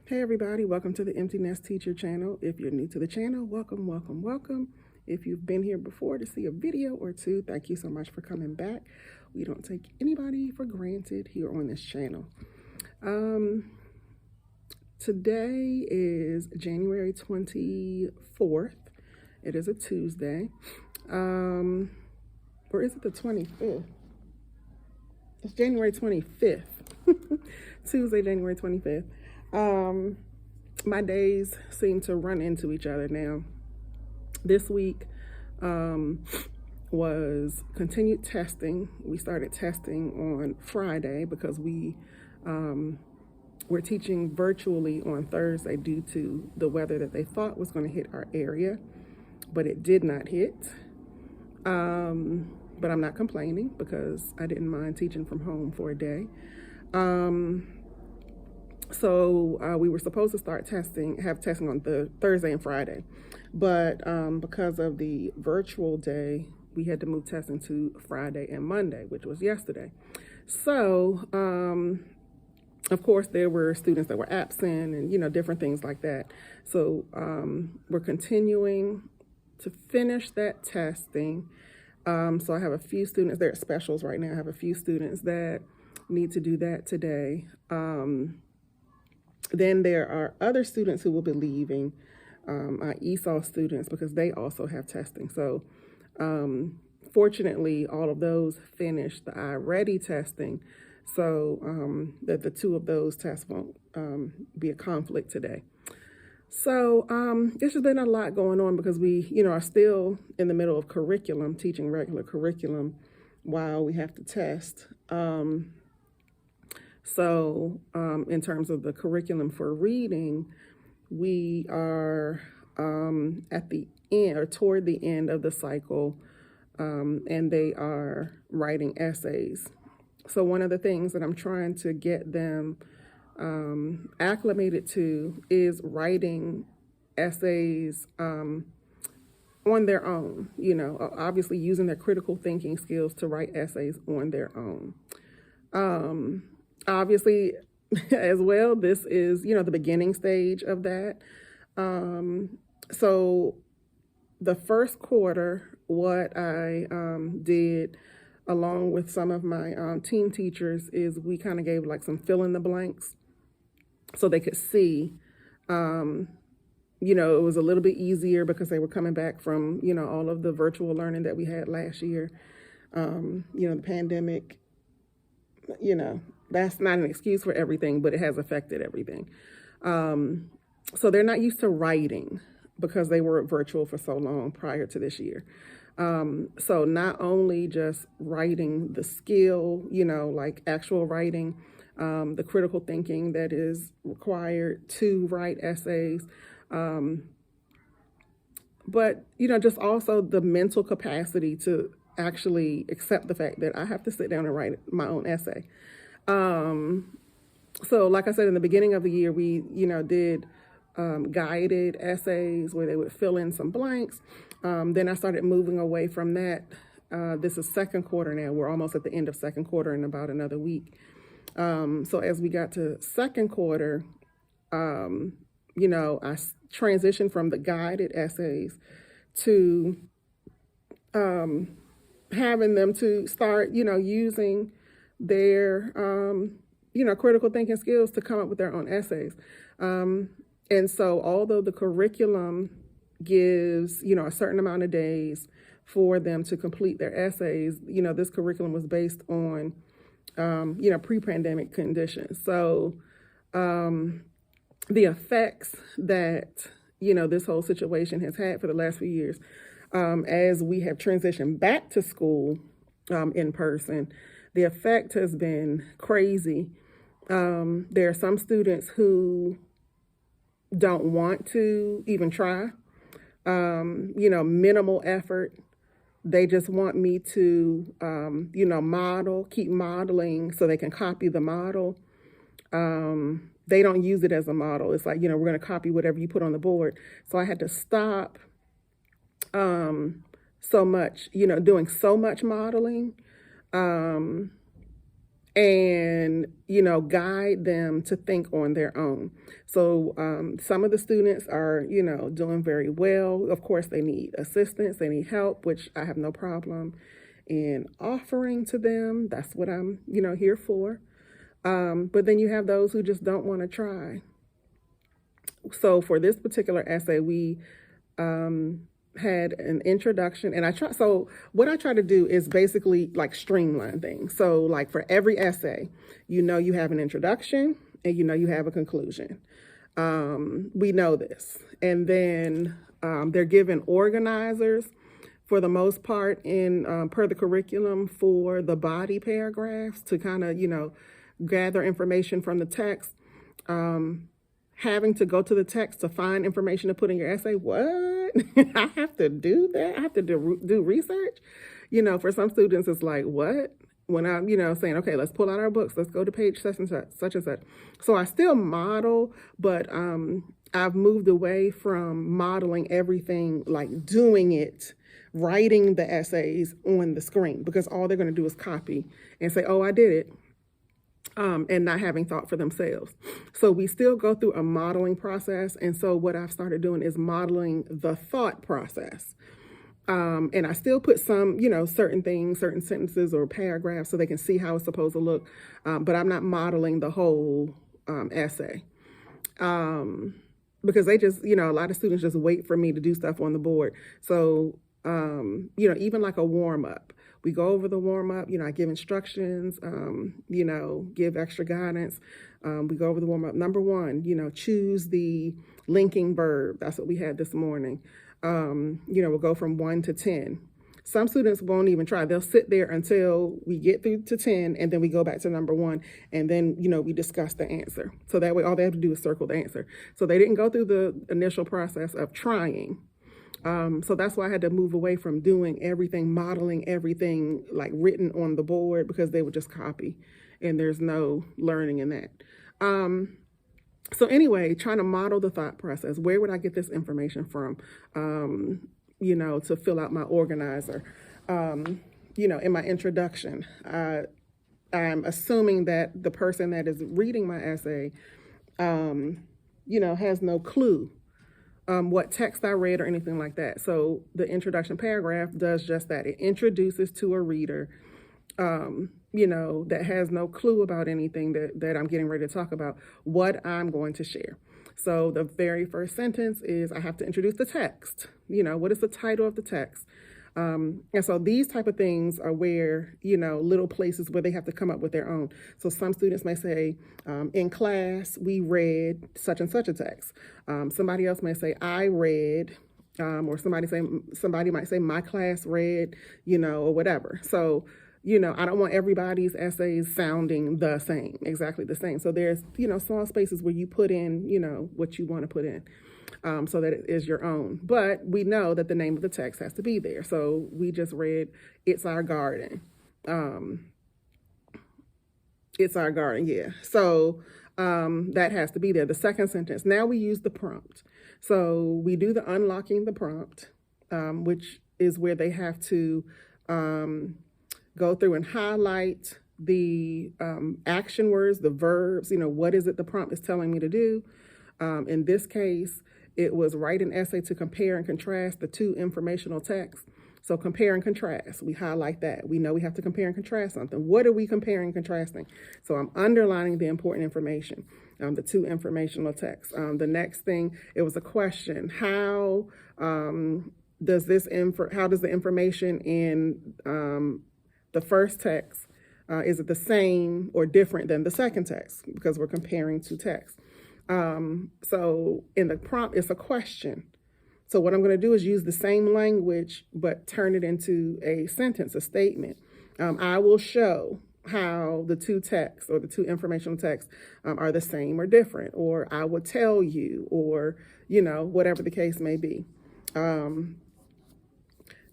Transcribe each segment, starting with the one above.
Hey everybody, welcome to the Empty Nest Teacher channel. If you're new to the channel, welcome, welcome, welcome. If you've been here before to see a video or two, thank you so much for coming back. We don't take anybody for granted here on this channel. Today is January 24th. It is a Tuesday. Or is it the 25th? It's January 25th. Tuesday, January 25th. My days seem to run into each other now. This week was continued testing. We started testing on Friday because we're teaching virtually on Thursday due to the weather that they thought was going to hit our area, but it did not hit. But I'm not complaining because I didn't mind teaching from home for a day. So we were supposed to have testing on the Thursday and Friday, but because of the virtual day, we had to move testing to Friday and Monday, which was yesterday. So, of course, there were students that were absent and, different things like that. So we're continuing to finish that testing. So I have a few students, they're at specials right now. I have a few students that need to do that today. Then there are other students who will be leaving, our ESOL students, because they also have testing. So fortunately, all of those finished the iReady testing, so that the two of those tests won't be a conflict today. So there's just been a lot going on because we, are still in the middle of curriculum, teaching regular curriculum while we have to test. So in terms of the curriculum for reading, we are at the end or toward the end of the cycle, and they are writing essays. So one of the things that I'm trying to get them acclimated to is writing essays on their own, obviously using their critical thinking skills to write essays on their own. Obviously, as well, this is, the beginning stage of that. So the first quarter, what I did along with some of my team teachers is we kind of gave like some fill in the blanks so they could see, it was a little bit easier because they were coming back from, all of the virtual learning that we had last year. The pandemic, that's not an excuse for everything, but it has affected everything. So they're not used to writing because they were virtual for so long prior to this year. So not only just writing the skill, like actual writing, the critical thinking that is required to write essays, but, just also the mental capacity to actually accept the fact that I have to sit down and write my own essay. So like I said, in the beginning of the year, we, did guided essays where they would fill in some blanks. Then I started moving away from that. This is second quarter now. We're almost at the end of second quarter in about another week. So as we got to second quarter, I transitioned from the guided essays to having them to start, using their, critical thinking skills to come up with their own essays. And so although the curriculum gives, a certain amount of days for them to complete their essays, this curriculum was based on, pre-pandemic conditions. So the effects that, this whole situation has had for the last few years, as we have transitioned back to school in person, the effect has been crazy. There are some students who don't want to even try, minimal effort. They just want me to, keep modeling so they can copy the model. They don't use it as a model. It's like, we're going to copy whatever you put on the board. So I had to stop so much, doing so much modeling. and, guide them to think on their own. So some of the students are, doing very well. Of course, they need assistance, they need help, which I have no problem in offering to them. That's what I'm, here for. But then you have those who just don't want to try. So for this particular essay, we had an introduction, and so what I try to do is basically like streamline things. So like for every essay, you have an introduction and you have a conclusion. We know this. And then they're given organizers for the most part in per the curriculum for the body paragraphs to kind of, gather information from the text. Having to go to the text to find information to put in your essay. What? I have to do that? I have to do research? For some students, it's like, what? When I'm, saying, okay, let's pull out our books. Let's go to page such and such. So I still model, but I've moved away from modeling everything, like doing it, writing the essays on the screen, because all they're going to do is copy and say, oh, I did it. And not having thought for themselves. So we still go through a modeling process. And so what I've started doing is modeling the thought process. And I still put some, certain things, certain sentences or paragraphs so they can see how it's supposed to look. But I'm not modeling the whole essay. Because they just, a lot of students just wait for me to do stuff on the board. So, even like a warm up. We go over the warm-up, I give instructions, give extra guidance. We go over the warm-up. Number one, choose the linking verb. That's what we had this morning. We'll go from 1 to 10. Some students won't even try. They'll sit there until we get through to 10, and then we go back to number 1, and then, we discuss the answer. So that way, all they have to do is circle the answer. So they didn't go through the initial process of trying. So that's why I had to move away from doing everything, modeling everything like written on the board, because they would just copy and there's no learning in that. So anyway, trying to model the thought process. Where would I get this information from, to fill out my organizer? In my introduction, I'm assuming that the person that is reading my essay, has no clue what text I read or anything like that. So the introduction paragraph does just that. It introduces to a reader, that has no clue about anything that I'm getting ready to talk about, what I'm going to share. So the very first sentence is I have to introduce the text. What is the title of the text? And so these type of things are where, little places where they have to come up with their own. So some students may say, in class, we read such and such a text. Somebody else may say, I read, or somebody might say, my class read, or whatever. So, I don't want everybody's essays sounding the same, exactly the same. So there's, small spaces where you put in, what you want to put in. So that it is your own. But we know that the name of the text has to be there. So we just read, It's Our Garden. It's Our Garden, yeah. So that has to be there. The second sentence, now we use the prompt. So we do the unlocking the prompt, which is where they have to go through and highlight the action words, the verbs, what is it the prompt is telling me to do. In this case, it was write an essay to compare and contrast the two informational texts. So compare and contrast, we highlight that. We know we have to compare and contrast something. What are we comparing and contrasting? So I'm underlining the important information, the two informational texts. The next thing, it was a question. How does the information in the first text, is it the same or different than the second text? Because we're comparing two texts. So in the prompt, it's a question. So what I'm going to do is use the same language, but turn it into a sentence, a statement. I will show how the two texts or the two informational texts are the same or different, or I will tell you, or, whatever the case may be.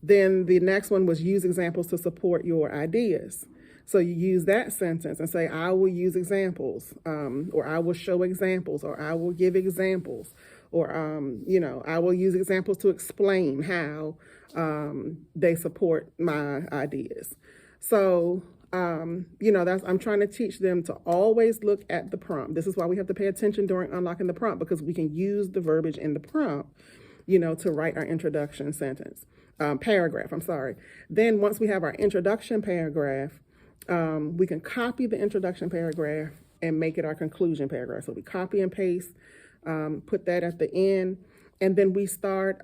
Then the next one was use examples to support your ideas. So you use that sentence and say, I will use examples, or I will show examples, or I will give examples, or, I will use examples to explain how they support my ideas. So I'm trying to teach them to always look at the prompt. This is why we have to pay attention during unlocking the prompt, because we can use the verbiage in the prompt, to write our introduction paragraph, I'm sorry. Then once we have our introduction paragraph, we can copy the introduction paragraph and make it our conclusion paragraph. So we copy and paste, put that at the end, and then we start,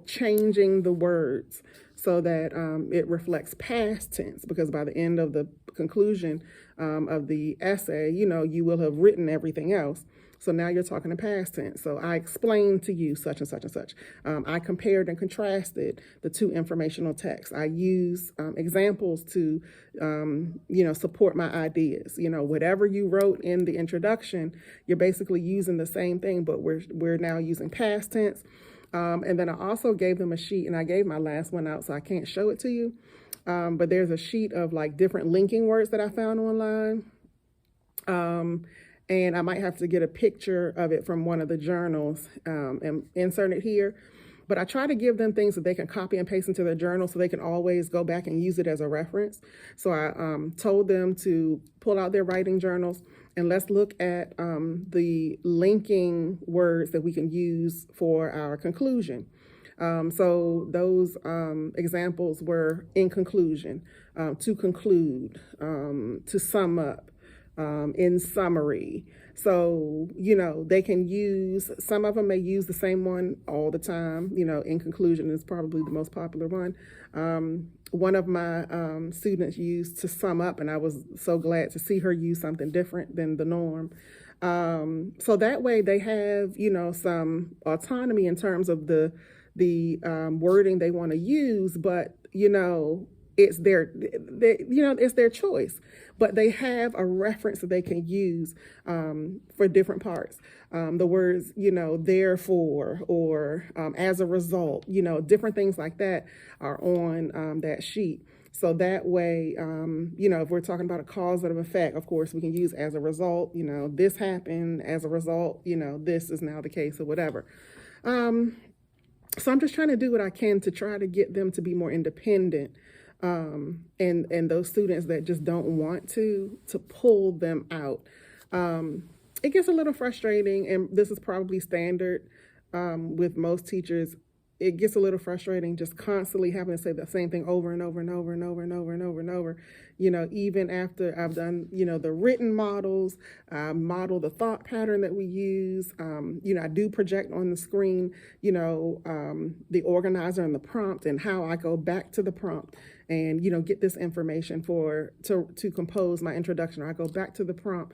changing the words so that it reflects past tense, because by the end of the conclusion of the essay, you will have written everything else. So now you're talking in past tense. So I explained to you such and such and such. I compared and contrasted the two informational texts. I use examples to, support my ideas. Whatever you wrote in the introduction, you're basically using the same thing, but we're now using past tense. And then I also gave them a sheet, and I gave my last one out, so I can't show it to you. But there's a sheet of like different linking words that I found online. And I might have to get a picture of it from one of the journals and insert it here. But I try to give them things that they can copy and paste into their journal so they can always go back and use it as a reference. So I told them to pull out their writing journals and let's look at the linking words that we can use for our conclusion. So those examples were in conclusion, to conclude, to sum up, in summary. So, they can use, some of them may use the same one all the time. In conclusion is probably the most popular one. One of my students used to sum up, and I was so glad to see her use something different than the norm. So that way they have, some autonomy in terms of the wording they want to use, but, it's it's their choice, but they have a reference that they can use for different parts. The words, therefore, or as a result, different things like that are on that sheet. So that way, if we're talking about a causative effect, of course, we can use as a result, this happened as a result, this is now the case or whatever. So I'm just trying to do what I can to try to get them to be more independent. And those students that just don't want to pull them out. It gets a little frustrating, and this is probably standard with most teachers. It gets a little frustrating just constantly having to say the same thing over and over and over and over and over and over and over. Even after I've done, the written models, model the thought pattern that we use. I do project on the screen, the organizer and the prompt and how I go back to the prompt and, get this information to compose my introduction. Or I go back to the prompt.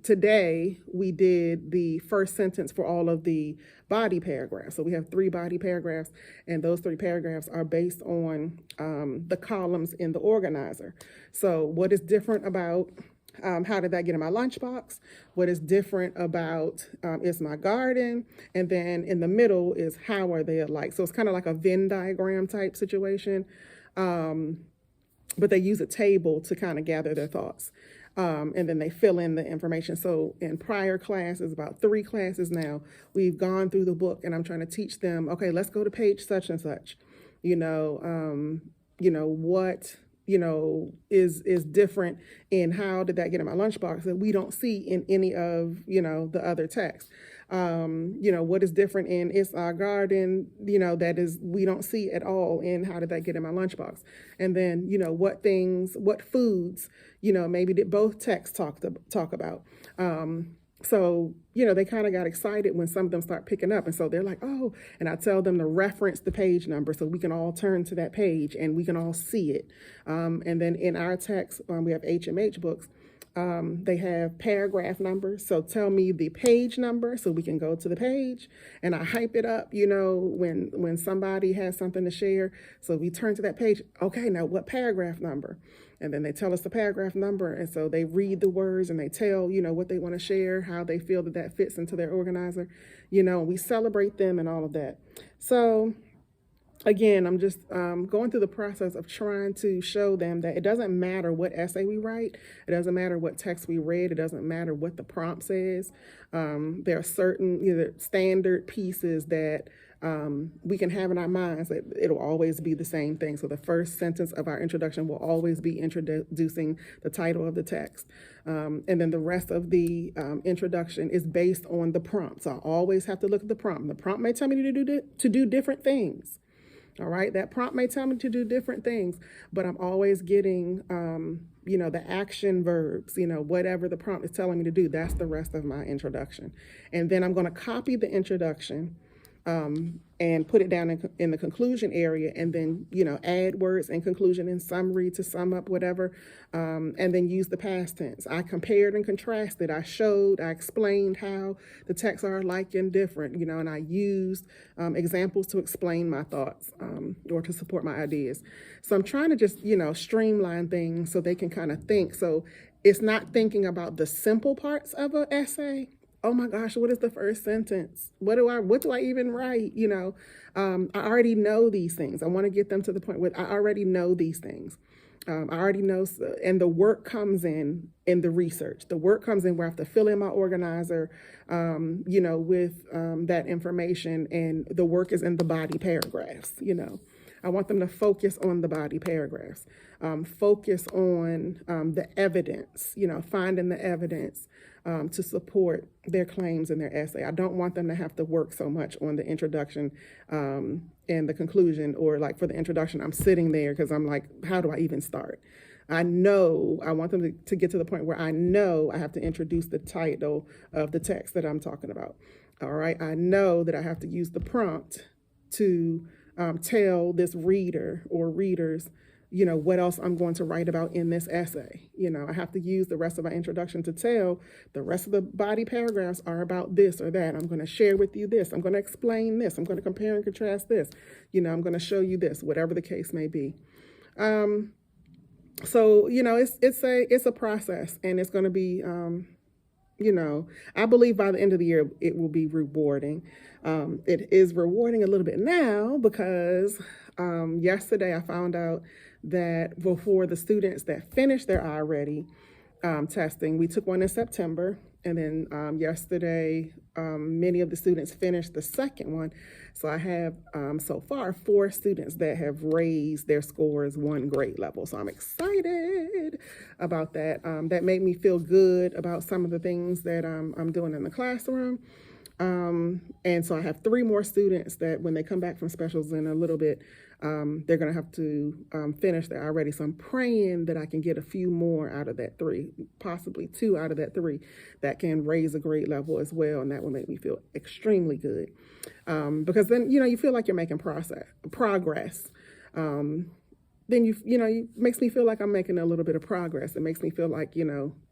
Today we did the first sentence for all of the body paragraphs. So we have 3 body paragraphs, and those 3 paragraphs are based on the columns in the organizer. So what is different about how did that get in my lunchbox? What is different about is my garden? And then in the middle is how are they alike? So it's kind of like a Venn diagram type situation, but they use a table to kind of gather their thoughts. And then they fill in the information. So in prior classes, about 3 classes now, we've gone through the book, and I'm trying to teach them, okay, let's go to page such and such. What is different in how did that get in my lunchbox that we don't see in any of, the other texts. What is different in It's Our Garden, that is, we don't see at all in how did that get in my lunchbox. And then, what foods, maybe did both texts talk about. So, they kind of got excited when some of them start picking up. And so they're like, oh, and I tell them to reference the page number so we can all turn to that page and we can all see it. And then in our text, we have HMH books. They have paragraph numbers. So tell me the page number so we can go to the page, and I hype it up, when somebody has something to share. So we turn to that page. Okay, now what paragraph number? And then they tell us the paragraph number. And so they read the words and they tell, what they want to share, how they feel that fits into their organizer, we celebrate them and all of that. So again, I'm just going through the process of trying to show them that it doesn't matter what essay we write. It doesn't matter what text we read. It doesn't matter what the prompt says. There are certain standard pieces that we can have in our minds that it'll always be the same thing. So the first sentence of our introduction will always be introducing the title of the text. And then the rest of the introduction is based on the prompt. So I always have to look at the prompt. The prompt may tell me to do different things. All right, that prompt may tell me to do different things, but I'm always getting, the action verbs, whatever the prompt is telling me to do. That's the rest of my introduction. And then I'm going to copy the introduction and put it down in the conclusion area, and then, add words in conclusion and summary to sum up whatever, and then use the past tense. I compared and contrasted. I explained how the texts are alike and different, and I used examples to explain my thoughts or to support my ideas. So I'm trying to just, streamline things so they can kind of think. So it's not thinking about the simple parts of an essay. Oh my gosh, what is the first sentence? What do I even write? I already know these things. I want to get them to the point where I already know these things. I already know, and the work comes in the research. The work comes in where I have to fill in my organizer, with that information, and the work is in the body paragraphs. I want them to focus on the body paragraphs, focus on the evidence, finding the evidence to support their claims in their essay. I don't want them to have to work so much on the introduction and the conclusion, or like for the introduction, I'm sitting there because I'm like, how do I even start? I want them to get to the point where I know I have to introduce the title of the text that I'm talking about. All right. I know that I have to use the prompt to tell this reader or readers, what else I'm going to write about in this essay. I have to use the rest of my introduction to tell the rest of the body paragraphs are about this or that. I'm going to share with you this. I'm going to explain this. I'm going to compare and contrast this. I'm going to show you this, whatever the case may be. So, it's a process, and it's going to be, I believe by the end of the year, it will be rewarding. It is rewarding a little bit now because yesterday I found out that for the students that finished their I-Ready testing, we took one in September, and then yesterday many of the students finished the second one. So I have so far 4 students that have raised their scores 1 grade level. So I'm excited about that. That made me feel good about some of the things that I'm doing in the classroom. And so I have 3 more students that when they come back from specials in a little bit, they're going to have to finish their I-Ready. So I'm praying that I can get a few more out of that 3, possibly 2 out of that 3 that can raise a grade level as well. And that will make me feel extremely good. Because then, you feel like you're making progress. Then it makes me feel like I'm making a little bit of progress. It makes me feel like,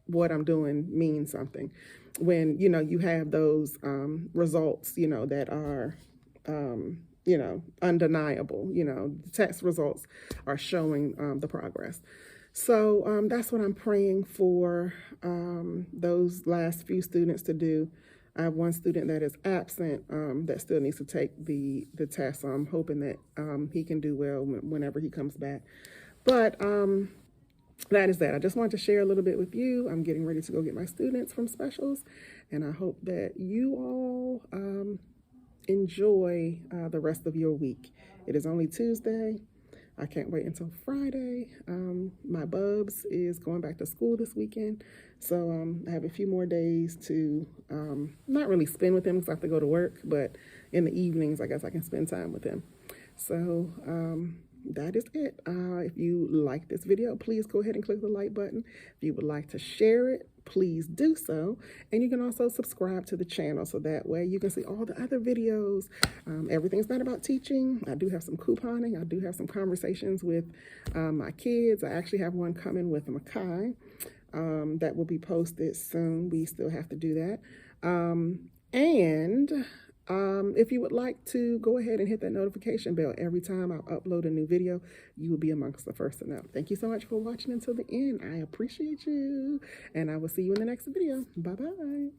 what I'm doing means something. When, you have those results, that are, undeniable, the test results are showing the progress. So that's what I'm praying for those last few students to do. I have 1 student that is absent that still needs to take the test. So I'm hoping that he can do well whenever he comes back. But that is that. I just wanted to share a little bit with you. I'm getting ready to go get my students from specials, and I hope that you all enjoy the rest of your week. It is only Tuesday. I can't wait until Friday. My Bubs is going back to school this weekend, so I have a few more days to not really spend with him because I have to go to work, but in the evenings, I guess I can spend time with him. So that is it. If you like this video, please go ahead and click the like button. If you would like to share it, please do so. And you can also subscribe to the channel so that way you can see all the other videos. Everything's not about teaching. I do have some couponing. I do have some conversations with my kids. I actually have one coming with Makai that will be posted soon. We still have to do that. If you would like to go ahead and hit that notification bell every time I upload a new video, you will be amongst the first to know. Thank you so much for watching until the end. I appreciate you, and I will see you in the next video. Bye-bye.